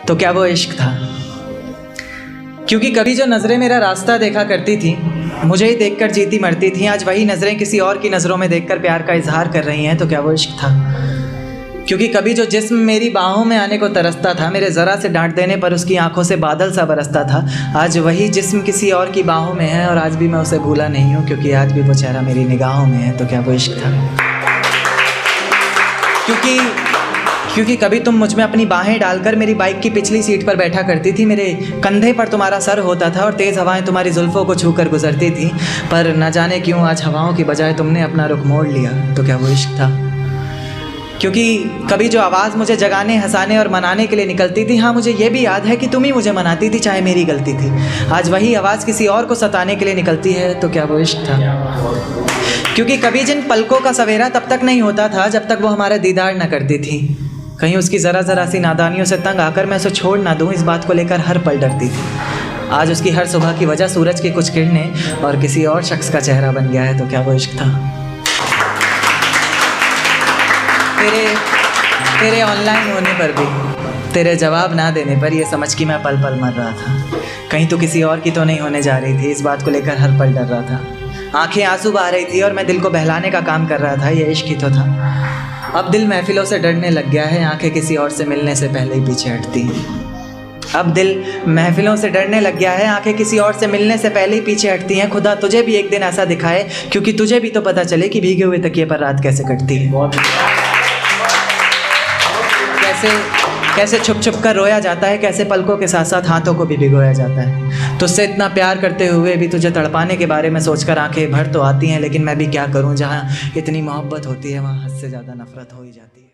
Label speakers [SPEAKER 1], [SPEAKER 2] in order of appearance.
[SPEAKER 1] तो क्या वो इश्क था? क्योंकि कभी जो नज़रें मेरा रास्ता देखा करती थी, मुझे ही देखकर जीती मरती थी, आज वही नज़रें किसी और की नज़रों में देखकर प्यार का इजहार कर रही हैं। तो क्या वो इश्क था? क्योंकि कभी जो जिस्म मेरी बाहों में आने को तरसता था, मेरे ज़रा से डांट देने पर उसकी आंखों से बादल सा बरसता था, आज वही जिस्म किसी और की बाहों में है और आज भी मैं उसे भूला नहीं हूँ, क्योंकि आज भी वो चेहरा मेरी निगाहों में है। तो क्या वो इश्क था? क्योंकि कभी तुम मुझ में अपनी बाहें डालकर मेरी बाइक की पिछली सीट पर बैठा करती थी, मेरे कंधे पर तुम्हारा सर होता था और तेज़ हवाएं तुम्हारी जुल्फ़ों को छूकर गुजरती थी, पर न जाने क्यों आज हवाओं की बजाय तुमने अपना रुख मोड़ लिया। तो क्या वो इश्क था? क्योंकि कभी जो आवाज़ मुझे जगाने, हंसाने और मनाने के लिए निकलती थी, हाँ मुझे ये भी याद है कि तुम ही मुझे मनाती थी चाहे मेरी गलती थी, आज वही आवाज़ किसी और को सताने के लिए निकलती है। तो क्या वो इश्क था? क्योंकि कभी जिन पलकों का सवेरा तब तक नहीं होता था जब तक वो हमारा दीदार न करती थी, कहीं उसकी ज़रा सी नादानियों से तंग आकर मैं उसे छोड़ ना दूँ, इस बात को लेकर हर पल डरती थी। आज उसकी हर सुबह की वजह सूरज की कुछ किरणें और किसी और शख्स का चेहरा बन गया है। तो क्या वो इश्क था? तेरे ऑनलाइन होने पर भी, तेरे जवाब ना देने पर यह समझ कि मैं पल पल मर रहा था, कहीं तो किसी और की तो नहीं होने जा रही थी, इस बात को लेकर हर पल डर रहा था। आंखें आंसू बहा रही थी और मैं दिल को बहलाने का काम कर रहा था, यह इश्क ही तो था। अब दिल महफिलों से डरने लग गया है, आंखें किसी और से मिलने से पहले ही पीछे हटती हैं। अब दिल महफिलों से डरने लग गया है, आंखें किसी और से मिलने से पहले ही पीछे हटती हैं। खुदा तुझे भी एक दिन ऐसा दिखाए, क्योंकि तुझे भी तो पता चले कि भीगे हुए तकिए पर रात कैसे कटती है। कैसे छुप छुप कर रोया जाता है, कैसे पलकों के साथ साथ हाथों को भी भिगोया जाता है। तुझसे इतना प्यार करते हुए भी तुझे तड़पाने के बारे में सोचकर आंखें भर तो आती हैं, लेकिन मैं भी क्या करूं, जहां इतनी मोहब्बत होती है वहां हद से ज़्यादा नफरत हो ही जाती है।